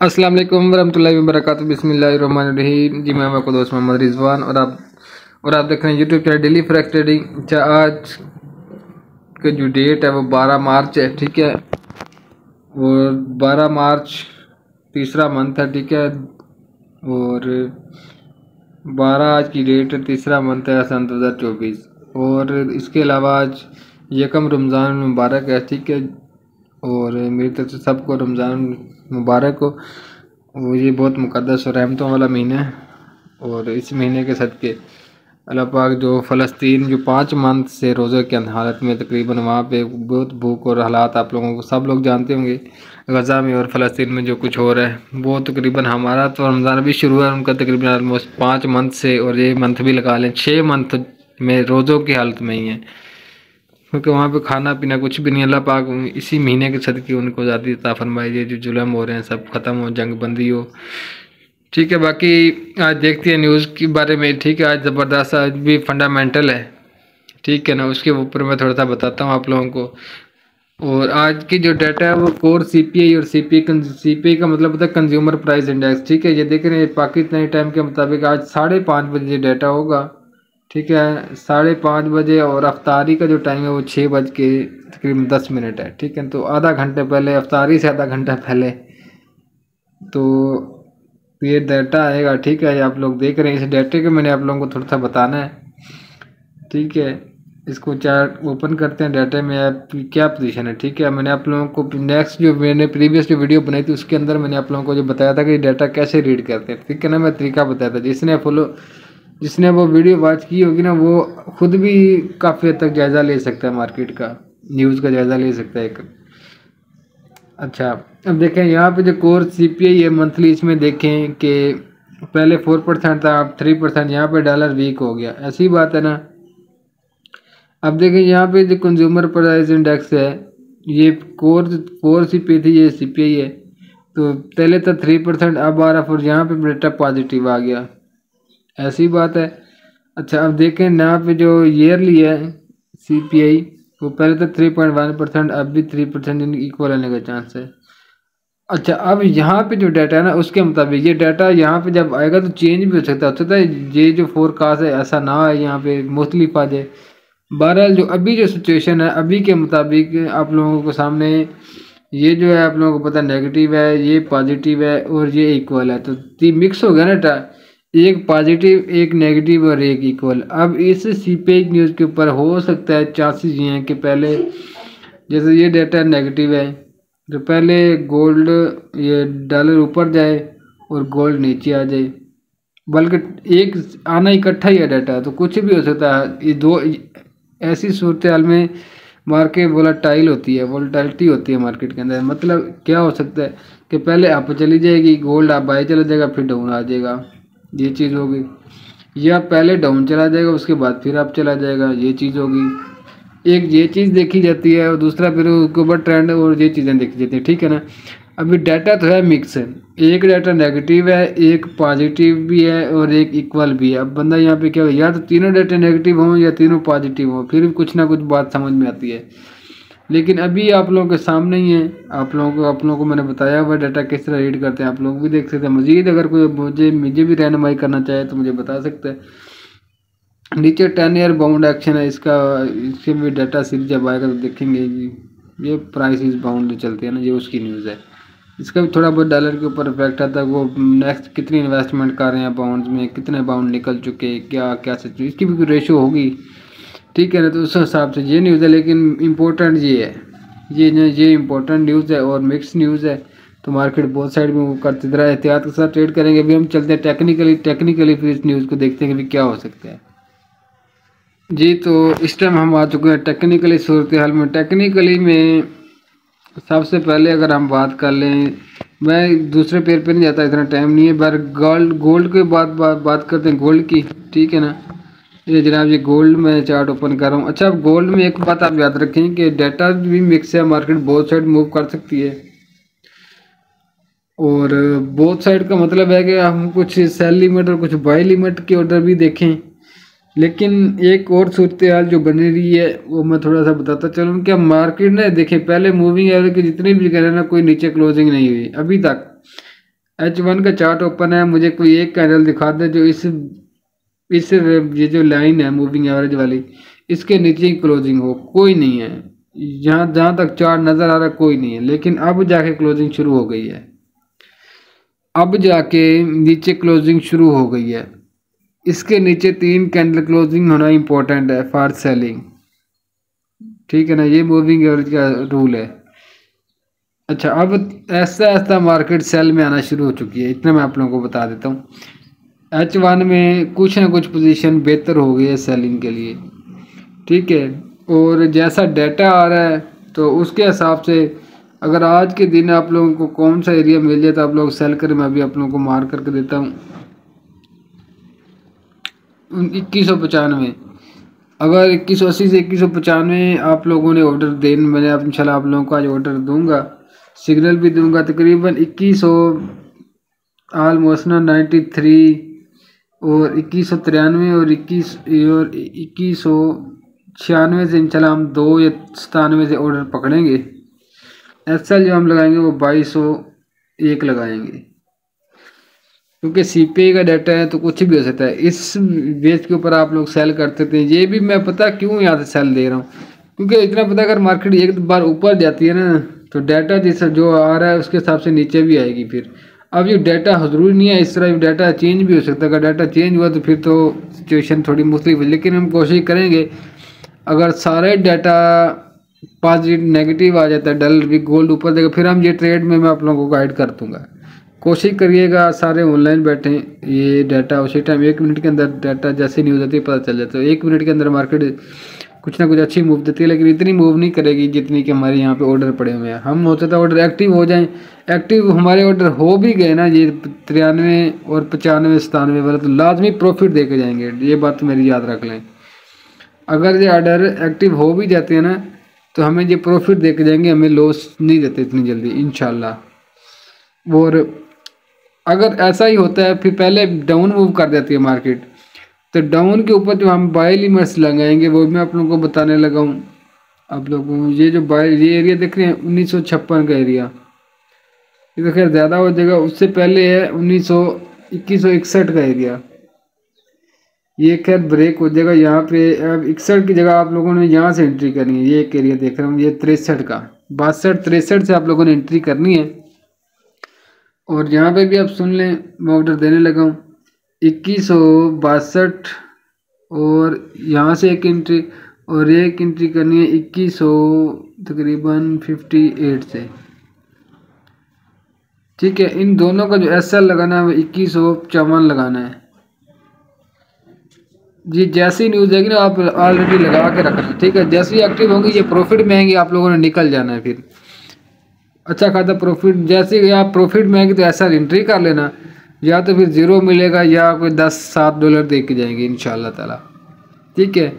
अस्सलाम वालेकुम वरहमतुल्लाहि वबरकातुहू। बिस्मिल्लाहिर्रहमानिर्रहीम। जी मैं आपको दोस्त मोहम्मद रिजवान और आप देख रहे हैं YouTube channel daily forex trading. अच्छा, आज के जो डेट है वो 12 मार्च है, ठीक है। और 12 मार्च तीसरा मंथ है, ठीक है। और 12 आज की डेट है, तीसरा मंथ है सन 2024। और इसके अलावा आज यकम रमज़ान मुबारक है, ठीक है। और मेरी तरफ से सबको रमज़ान मुबारक हो। और ये बहुत मुक़द्दस और रहमतों वाला महीना है। और इस महीने के सदक़े अल्लाह पाक जो फ़लस्तीन जो 5 मंथ से रोज़े के हालत में तकरीबन वहाँ पे बहुत भूख और हालात आप लोगों को सब लोग जानते होंगे गज़ा में और फ़लस्तीन में जो कुछ हो रहा है वो तकरीबन हमारा तो रमज़ान भी शुरू है, उनका तकरीबन ऑलमोस्ट 5 मंथ से और ये मंथ भी लगा लें 6 मंथ में रोज़ों की हालत में ही है, क्योंकि वहाँ पे खाना पीना कुछ भी नहीं। अल्लाह पाक इसी महीने के सदक़े उनको ज़्यादा अता फरमाइए, जो जुल्म हो रहे हैं सब ख़त्म हो, जंग बंदी हो, ठीक है। बाकी आज देखते हैं न्यूज़ के बारे में, ठीक है। आज ज़बरदस्त आज भी फंडामेंटल है, ठीक है ना, उसके ऊपर मैं थोड़ा सा बताता हूँ आप लोगों को। और आज की जो डाटा है वो कोर सीपीआई और सीपीआई का मतलब होता है कंज्यूमर प्राइस इंडेक्स, ठीक है। ये देख रहे हैं पाकिस्तानी टाइम के मुताबिक आज 5:30 बजे डाटा होगा, ठीक है, 5:30 बजे। और अफ्तारी का जो टाइम है वो 6 बज के तकरीबन 10 मिनट है, ठीक है। तो आधा घंटे पहले अफ्तारी से आधा घंटा पहले तो ये डाटा आएगा, ठीक है। आप लोग देख रहे हैं इस डाटे को मैंने आप लोगों को थोड़ा सा बताना है, ठीक है। इसको चार्ट ओपन करते हैं, डाटे में आपकी क्या पोजीशन है, ठीक है। मैंने आप लोगों को नेक्स्ट जो मैंने प्रीवियस जो वीडियो बनाई थी उसके अंदर मैंने आप लोगों को जो बताया था कि डाटा कैसे रीड करते हैं, ठीक है ना, मैं तरीका बताया था। जिसने वो वीडियो वॉच की होगी ना वो खुद भी काफ़ी हद तक जायज़ा ले सकता है, मार्केट का न्यूज़ का जायज़ा ले सकता है एक। अच्छा, अब देखें यहाँ पे जो कोर सीपीआई है मंथली, इसमें देखें कि पहले 4% था, अब 3%। यहाँ पे डॉलर वीक हो गया, ऐसी बात है ना। अब देखें यहाँ पे जो कंज्यूमर प्राइस इंडेक्स है ये कोर सीपीआई थी, ये सीपीआई है। तो पहले था 3%, अब आ रहा, फिर यहाँ पे डेटा पॉजिटिव आ गया, ऐसी बात है। अच्छा, अब देखें यहाँ पे जो ईयरली है सीपीआई वो पहले तो 3.1%, अब भी 3% इक्वल आने का चांस है। अच्छा, अब यहाँ पे जो डाटा है ना उसके मुताबिक ये डाटा यहाँ पे जब आएगा तो चेंज भी हो सकता है ये जो फोरकास्ट है ऐसा ना आए, यहाँ पे मुख्तलिफ आ जाए। बहरहाल जो अभी जो सिचुएशन है अभी के मुताबिक आप लोगों को सामने ये जो है आप लोगों को पता नेगेटिव है, ये पॉजिटिव है और ये इक्वल है। तो मिक्स हो गया ना डाटा, एक पॉजिटिव एक नेगेटिव और एक इक्वल। अब इस सीपीआई न्यूज़ के ऊपर हो सकता है चांसेस ये हैं कि पहले जैसे ये डाटा नेगेटिव है तो पहले गोल्ड ये डॉलर ऊपर जाए और गोल्ड नीचे आ जाए, बल्कि एक आना इकट्ठा ही है डाटा, तो कुछ भी हो सकता है। ये दो ऐसी सूरत हाल में मार्केट वोलेटिलिटी होती है मार्केट के अंदर। मतलब क्या हो सकता है कि पहले अप चली जाएगी गोल्ड, आप बाई चला जाएगा, फिर डाउन आ जाएगा, ये चीज़ होगी। या पहले डाउन चला जाएगा उसके बाद फिर अप चला जाएगा, ये चीज़ होगी। एक ये चीज़ देखी जाती है और दूसरा फिर उसके ऊपर ट्रेंड और ये चीज़ें देखी जाती हैं, ठीक है ना। अभी डाटा तो है मिक्स है, एक डाटा नेगेटिव है, एक पॉजिटिव भी है और एक इक्वल भी है। अब बंदा यहाँ पे क्या हो, या तो तीनों डाटा नेगेटिव हों या तीनों पॉजिटिव हों, फिर कुछ ना कुछ बात समझ में आती है। लेकिन अभी आप लोगों के सामने ही है, आप लोगों को मैंने बताया हुआ डाटा किस तरह रीड करते हैं, आप लोग भी देख सकते हैं। मज़ीद अगर कोई मुझे भी रहनुमाई करना चाहे तो मुझे बता सकते हैं। नीचे 10 ईयर बाउंड एक्शन है इसके भी डाटा सीरीज जब आएगा तो देखेंगे जी। ये प्राइस इज बाउंड जो चलती है ना, ये उसकी न्यूज़ है। इसका भी थोड़ा बहुत डॉलर के ऊपर इफेक्ट आता है, वो नेक्स्ट कितनी इन्वेस्टमेंट कर रहे हैं बाउंड्स में, कितने बाउंड निकल चुके, क्या सिचुएशन, इसकी भी रेशो होगी, ठीक है ना। तो उस हिसाब से ये न्यूज़ है। लेकिन इम्पोर्टेंट ये है, ये इम्पोर्टेंट न्यूज़ है और मिक्स न्यूज़ है। तो मार्केट बहुत साइड में करते तरह एहतियात के साथ ट्रेड करेंगे। अभी हम चलते हैं टेक्निकली फिर इस न्यूज़ को देखते हैं कि क्या हो सकता है जी। तो इस टाइम हम आ चुके हैं टेक्निकली सूरत हाल में। टेक्निकली में सबसे पहले अगर हम बात कर लें, मैं दूसरे पेयर पे नहीं जाता, इतना टाइम नहीं है, पर गोल्ड के बात करते हैं गोल्ड की, ठीक है ना। ये जनाब ये गोल्ड में चार्ट ओपन कर रहा हूँ। अच्छा, अब गोल्ड में एक बात आप याद रखें कि डाटा भी मिक्स है, मार्केट बहुत साइड मूव कर सकती है। और बहुत साइड का मतलब है कि हम कुछ सेल लिमिट और कुछ बाई लिमिट के ऑर्डर भी देखें। लेकिन एक और सूरत हाल जो बनी रही है वो मैं थोड़ा सा बताता चलूँ। क्या मार्केट ने देखें पहले मूविंग एवरेज की जितनी भी करें ना, कोई नीचे क्लोजिंग नहीं हुई अभी तक। H1 का चार्ट ओपन है, मुझे कोई एक कैंडल दिखा दे जो इस ये जो लाइन है मूविंग एवरेज वाली, इसके नीचे ही क्लोजिंग हो। कोई नहीं है, जहाँ जहाँ तक चार्ट नज़र आ रहा है कोई नहीं है। लेकिन अब जाके क्लोजिंग शुरू हो गई है, अब जाके नीचे क्लोजिंग शुरू हो गई है। इसके नीचे 3 कैंडल क्लोजिंग होना इंपॉर्टेंट है फॉर सेलिंग, ठीक है ना। ये मूविंग एवरेज का रूल है। अच्छा, अब ऐसा ऐसा मार्केट सेल में आना शुरू हो चुकी है, इतना मैं आप लोगों को बता देता हूँ। H1 में कुछ ना कुछ पोजीशन बेहतर हो गई है सेलिंग के लिए, ठीक है। और जैसा डाटा आ रहा है तो उसके हिसाब से अगर आज के दिन आप लोगों को कौन सा एरिया मिल जाए तो आप लोग सेल करें। मैं अभी आप लोगों को मार्क करके देता हूँ 2195। अगर 2180 से 2195 आप लोगों ने ऑर्डर देने, मैंने इंशाल्लाह आप लोगों को आज ऑर्डर दूंगा, सिग्नल भी दूंगा। तकरीबन 2100 आलमोस्ट ना 93 और 2193 और 2196 से इंशाल्लाह हम 2 या 97 से ऑर्डर पकड़ेंगे। एसएल जो हम लगाएंगे वो 2201 लगाएंगे, क्योंकि सीपीआई का डाटा है तो कुछ भी हो सकता है। इस बेस के ऊपर आप लोग सेल करते थे। ये भी मैं पता क्यों यहाँ से सेल दे रहा हूँ, क्योंकि इतना पता अगर मार्केट एक बार ऊपर जाती है ना तो डाटा जैसा जो आ रहा है उसके हिसाब से नीचे भी आएगी। फिर अब ये डाटा ज़रूरी नहीं है, इस तरह डाटा चेंज भी हो सकता है। अगर डाटा चेंज हुआ तो फिर तो सिचुएशन थोड़ी मुख्तलिफ है। लेकिन हम कोशिश करेंगे अगर सारे डाटा पॉजिटिव नेगेटिव आ जाता है, डल भी गोल्ड ऊपर देगा, फिर हम ये ट्रेड में मैं आप लोगों को गाइड कर दूंगा। कोशिश करिएगा सारे ऑनलाइन बैठे, ये डाटा उसी टाइम 1 मिनट के अंदर डाटा जैसे न्यूज़ आती है पता चल जाता है। 1 मिनट के अंदर मार्केट कुछ ना कुछ अच्छी मूव देती है, लेकिन इतनी मूव नहीं करेगी जितनी कि हमारे यहाँ पे ऑर्डर पड़े हुए हैं। हम होता था ऑर्डर एक्टिव हो जाएं, एक्टिव हमारे ऑर्डर हो भी गए ना ये 93 और 95 97 वाला, तो लाजमी प्रॉफिट दे के जाएंगे। ये बात मेरी याद रख लें। अगर ये ऑर्डर एक्टिव हो भी जाते हैं ना तो हमें ये प्रॉफिट दे के जाएंगे, हमें लॉस नहीं देते इतनी जल्दी इंशाल्लाह। और अगर ऐसा ही होता है फिर पहले डाउन मूव कर देती है मार्केट, तो डाउन के ऊपर जो हम बाय लिमिट्स लगाएंगे वो मैं आप लोगों को बताने लगा हूँ। आप लोगों को ये जो बाय ये एरिया देख रहे हैं 1956 का एरिया, ये तो खैर ज़्यादा हो जाएगा। उससे पहले है 2161 का एरिया, ये खैर ब्रेक हो जाएगा यहाँ पे। अब 61 की जगह आप लोगों ने यहाँ से एंट्री करनी है। ये एक एरिया देख रहा हूँ ये 63 का, 62 63 से आप लोगों ने एंट्री करनी है। और यहाँ पे भी आप सुन लें, मैं ऑर्डर देने लगा हूँ 2162 और यहाँ से एक एंट्री और एक एंट्री करनी है 2100 तकरीबन 58 से, ठीक है। इन दोनों का जो एसएल लगाना है वो 2154 लगाना है। जी जैसी न्यूज़ आएगी ना आप ऑलरेडी लगा के रखना, ठीक है। जैसे ही एक्टिव होंगी ये प्रॉफिट में आएंगी, आप लोगों ने निकल जाना है फिर अच्छा खासा प्रॉफिट। जैसे ही आप प्रॉफिट में आएंगे तो ऐसा एंट्री कर लेना, या तो फिर ज़ीरो मिलेगा या कोई $10-7 दे के जाएंगे इंशाल्लाह ताला, ठीक है।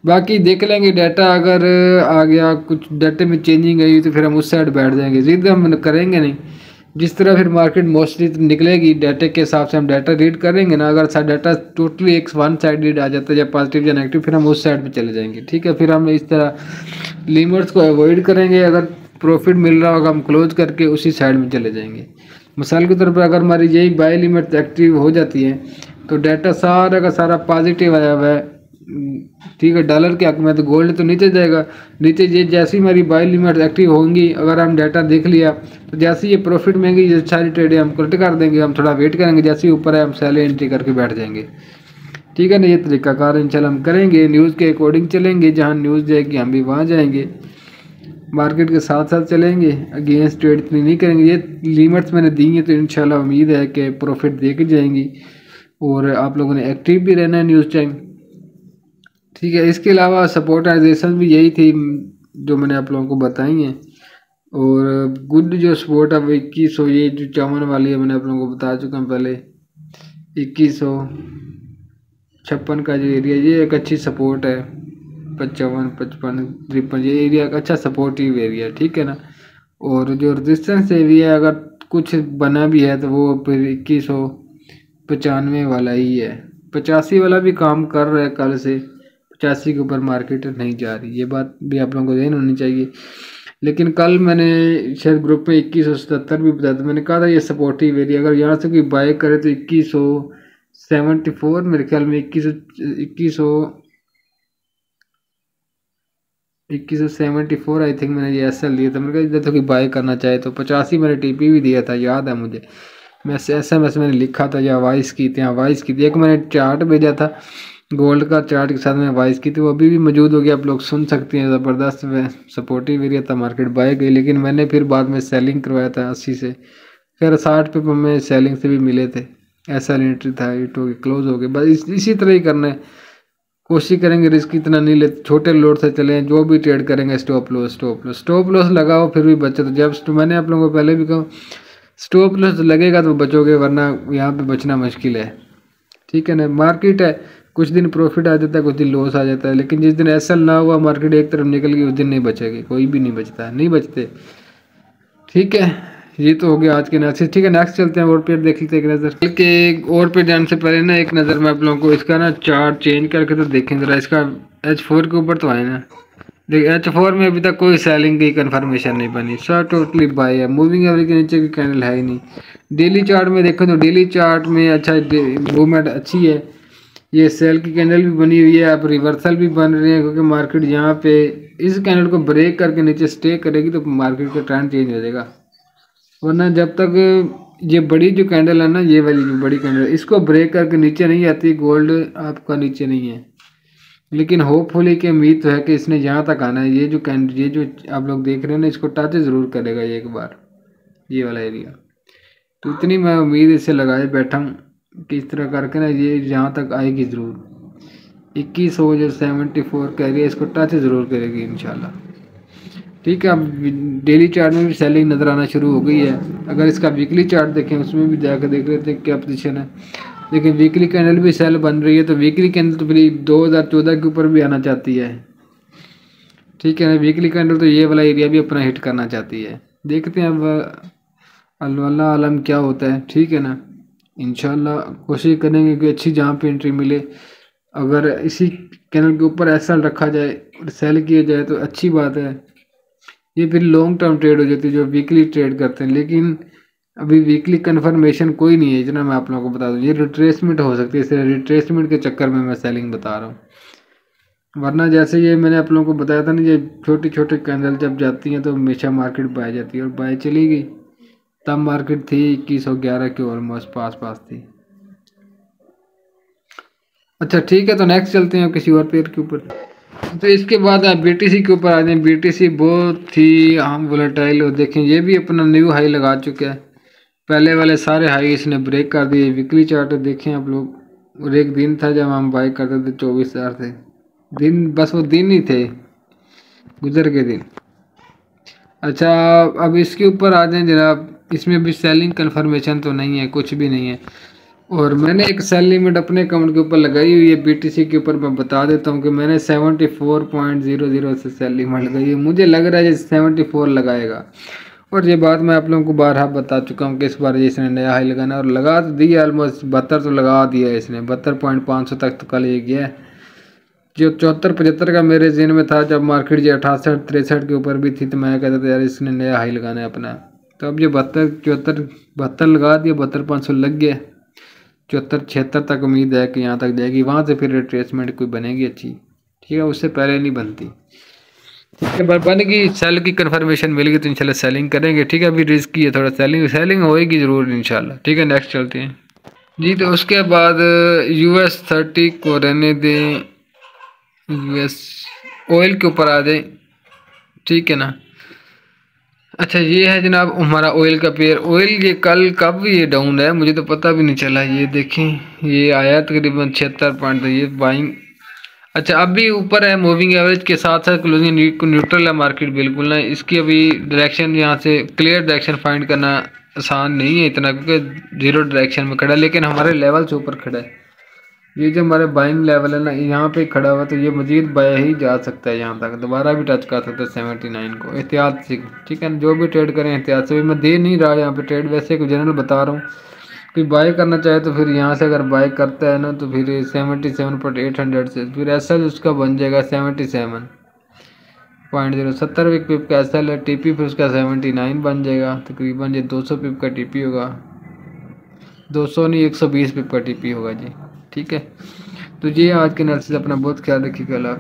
बाकी देख लेंगे डाटा, अगर आ गया कुछ डाटे में चेंजिंग आई तो फिर हम उस साइड बैठ जाएंगे, जिद हम करेंगे नहीं। जिस तरह फिर मार्केट मोस्टली निकलेगी डाटे के हिसाब से हम डाटा रीड करेंगे ना। अगर डाटा टोटली एक वन साइडेड आ जाता है या पॉजिटिव या नेगेटिव, फिर हम उस साइड पे चले जाएंगे, ठीक है। फिर हम इस तरह लिमिट्स को अवॉइड करेंगे। अगर प्रॉफिट मिल रहा होगा हम क्लोज करके उसी साइड में चले जाएंगे। मिसाल के तौर पर अगर हमारी यही बाय लिमिट एक्टिव हो जाती है तो डाटा सारा का सारा पॉजिटिव आया हुआ है, ठीक है। डॉलर के हक में तो गोल्ड तो नीचे जाएगा, नीचे ये जैसी हमारी बाय लिमिट एक्टिव होंगी, अगर हम डाटा देख लिया तो जैसे ये प्रॉफिट में ये सारी ट्रेडें हम कट कर देंगे। हम थोड़ा वेट करेंगे, जैसे ही ऊपर है हम सेल एंट्री करके बैठ जाएंगे, ठीक है ना। ये तरीकाकार इंशाल्लाह हम करेंगे, न्यूज़ के अकॉर्डिंग चलेंगे, जहाँ न्यूज़ जाएगी हम भी वहाँ जाएंगे, मार्केट के साथ साथ चलेंगे, अगेंस्ट ट्रेड इतनी नहीं करेंगे। ये लिमिट्स मैंने दी हैं तो इंशाल्लाह उम्मीद है कि प्रॉफिट दे के जाएंगी। और आप लोगों ने एक्टिव भी रहना है न्यूज़ टाइम, ठीक है। इसके अलावा सपोर्टाइजेशन भी यही थी जो मैंने आप लोगों को बताई हैं। और गुड जो सपोर्ट है वो 2100, ये जो 54 वाली है मैंने आप लोगों को बता चुका हूँ पहले। 2156 का जो एरिया ये एक अच्छी सपोर्ट है, 55 55 53 ये एरिया एक अच्छा सपोर्टिव एरिया, ठीक है ना। और जो रेजिस्टेंस एरिया अगर कुछ बना भी है तो वो फिर 2195 वाला ही है। 85 वाला भी काम कर रहा है, कल से 85 के ऊपर मार्केट नहीं जा रही, ये बात भी आप लोगों को ध्यान होनी चाहिए। लेकिन कल मैंने शायद ग्रुप में 2177 भी बताया था, मैंने कहा था ये सपोर्टिव एरिया, अगर यहाँ से कोई बाय करे तो 2174 मेरे ख्याल में 2174 आई थिंक मैंने ये एसएल लिया था। मैंने कहा इधर तो कोई बाय करना चाहे तो 85 मैंने टीपी भी दिया था, याद है मुझे। मैं SMS मैंने लिखा था या वॉइस की थी, हाँ वॉइस की थी। एक मैंने चार्ट भेजा था गोल्ड का, चार्ट के साथ मैंने वॉइस की थी, वो अभी भी मौजूद हो गया, आप लोग सुन सकते हैं। ज़बरदस्त सपोर्टिव एरिया था, मार्केट बाय गई, लेकिन मैंने फिर बाद में सेलिंग करवाया था 80 से, फिर 60 पे हमें सेलिंग से भी मिले थे। ऐसा एंट्री था, हिट हो गए, क्लोज हो गए। बस इसी तरह ही करना है, कोशिश करेंगे रिस्क इतना नहीं ले, छोटे लोड से चलें, जो भी ट्रेड करेंगे स्टॉप लॉस लगाओ फिर भी बचे। तो जब मैंने आप लोगों को पहले भी कहा स्टॉप लॉस लगेगा तो बचोगे, वरना यहाँ पे बचना मुश्किल है। ठीक है ना, मार्केट है, कुछ दिन प्रॉफिट आ जाता है, कुछ दिन लॉस आ जाता है, लेकिन जिस दिन ऐसा ना हुआ मार्केट एक तरफ निकल गई उस दिन नहीं बचेगी, कोई भी नहीं बचता, नहीं बचते। ठीक है, ये तो हो गया आज के नेक्स्ट। ठीक है, नेक्स्ट चलते हैं और पेड़ देख लेते हैं एक नज़र के। और पेड़ जाने से पहले ना एक नज़र मैं आप लोगों को इसका ना चार्ट चेंज करके तो देखें जरा। इसका H4 के ऊपर तो आए ना, देखिए H4 में अभी तक कोई सेलिंग की कंफर्मेशन नहीं बनी, सब टोटली बाय है। मूविंग एवरेज के नीचे की कैंडल है ही नहीं। डेली चार्ट में देखो तो डेली चार्ट में अच्छा मूवमेंट अच्छी है, ये सेल की कैंडल भी बनी हुई है, अब रिवर्सल भी बन रहे हैं, क्योंकि मार्केट यहाँ पे इस कैंडल को ब्रेक करके नीचे स्टे करेगी तो मार्केट का ट्रेंड चेंज हो जाएगा। वरना जब तक ये बड़ी जो कैंडल है ना, ये वाली जो बड़ी कैंडल, इसको ब्रेक करके नीचे नहीं आती, गोल्ड आपका नीचे नहीं है। लेकिन होपफुली की उम्मीद तो है कि इसने यहाँ तक आना है। ये जो आप लोग देख रहे हैं ना, इसको टच ज़रूर करेगा ये एक बार, ये वाला एरिया। तो इतनी मैं उम्मीद इससे लगाए बैठा हूँ कि इस तरह करके ना ये यहाँ तक आएगी ज़रूर। 2100 जो 74 का एरिया, इसको टच ज़रूर करेगी इंशाल्लाह। ठीक है, अब डेली चार्ट में भी सेलिंग नज़र आना शुरू हो गई है। अगर इसका वीकली चार्ट देखें, उसमें भी जाकर देख लेते हैं क्या पोजीशन है। लेकिन वीकली कैंडल भी सेल बन रही है, तो वीकली कैंडल तो फिर 2014 के ऊपर भी आना चाहती है। ठीक है ना, वीकली कैंडल तो ये वाला एरिया भी अपना हिट करना चाहती है। देखते हैं अब अल्लाह आलम क्या होता है। ठीक है ना, इंशाल्लाह कोशिश करेंगे कि अच्छी जहाँ पे एंट्री मिले। अगर इसी कैंडल के ऊपर ऐसा रखा जाए और सेल किया जाए तो अच्छी बात है, ये फिर लॉन्ग टर्म ट्रेड हो जाती है जो वीकली ट्रेड करते हैं। लेकिन अभी वीकली कंफर्मेशन कोई नहीं है, इतना मैं आप लोगों को बता दूं। ये रिट्रेसमेंट हो सकती है, इस रिट्रेसमेंट के चक्कर में मैं सेलिंग बता रहा हूँ। वरना जैसे ये मैंने आप लोगों को बताया था ना, ये छोटी छोटी कैंडल जब जाती हैं तो हमेशा मार्केट बाय जाती है, और बाय चली गई तब मार्केट थी 2111 के ऑलमोस्ट पास थी। अच्छा ठीक है, तो नेक्स्ट चलते हैं किसी और पेयर के ऊपर। तो इसके बाद आप BTC के ऊपर आ जाए। BTC बहुत ही अहम वोलेटाइल हो, देखें ये भी अपना न्यू हाई लगा चुका है। पहले वाले सारे हाई इसने ब्रेक कर दिए। वीकली चार्ट देखें आप लोग, और एक दिन था जब हम बाई करते थे 24,000 थे दिन, बस वो दिन ही थे, गुजर के दिन। अच्छा अब इसके ऊपर आ जाएं जनाब। इसमें भी सेलिंग कंफर्मेशन तो नहीं है, कुछ भी नहीं है, और मैंने एक सेल लिमिट अपने अकाउंट के ऊपर लगाई हुई है। BTC के ऊपर मैं बता देता हूँ कि मैंने 74.00 से सेल लिमिट लगाई है। मुझे लग रहा है जैसे 74 लगाएगा, और ये बात मैं आप लोगों को बारहा बता चुका हूँ कि इस बार इसने नया हाई लगाना, और लगा तो दिया ऑलमोस्ट 72 तो लगा दिया है इसने। 72.500 तक तो कल ये गया है। जो 74-75 का मेरे जेन में था जब मार्केट जो 68-63 के ऊपर भी थी, तो मैं कहता था यार इसने नया हाई लगाना है अपना। तो अब ये 72 लगा दिया, 72,500 लग गया। 74-76 तक उम्मीद है कि यहाँ तक जाएगी, वहाँ से फिर रिट्रेसमेंट कोई बनेगी अच्छी। ठीक है, उससे पहले नहीं बनती। ठीक है, बन गई, सेल की कंफर्मेशन मिल गई तो इंशाल्लाह सेलिंग करेंगे। ठीक है, अभी रिस्क की है थोड़ा, सेलिंग होएगी ज़रूर इंशाल्लाह। ठीक है, नेक्स्ट चलते हैं जी। तो उसके बाद US 30 को रहने दें, US ऑयल के ऊपर आ जाए। ठीक है ना, अच्छा ये है जनाब हमारा ऑयल का पेयर। ऑयल ये कल कब ये डाउन है मुझे तो पता भी नहीं चला। ये देखें ये आया तकरीबन 76 पॉइंट, तो ये बाइंग। अच्छा अब भी ऊपर है, मूविंग एवरेज के साथ साथ क्लोजिंग न्यूट्रल है मार्केट बिल्कुल ना। इसकी अभी डायरेक्शन यहाँ से क्लियर डायरेक्शन फाइंड करना आसान नहीं है इतना, क्योंकि जीरो डायरेक्शन में खड़ा है, लेकिन हमारे लेवल से ऊपर खड़ा है। ये जो हमारे बाइंग लेवल है ना, यहाँ पे खड़ा हुआ, तो ये मजीद बाय ही जा सकता है, यहाँ तक दोबारा भी टच कर सकता है 79 को एहतियात से। ठीक है, जो भी ट्रेड करें एहतियात से। मैं दे नहीं रहा यहाँ पे ट्रेड, वैसे कुछ जनरल बता रहा हूँ। कोई बाय करना चाहे तो फिर यहाँ से अगर बाय करता है ना, तो फिर 77.800 से फिर ऐसा उसका बन जाएगा 77 0.070 एक पिप का SL है। TP फिर उसका 79 बन जाएगा, तकरीबन ये 200 पिप का TP होगा, 200 नहीं 120 पिप का TP होगा जी। ठीक है, तो ये आज के एनालिसिस, अपना बहुत ख्याल रखिएगा।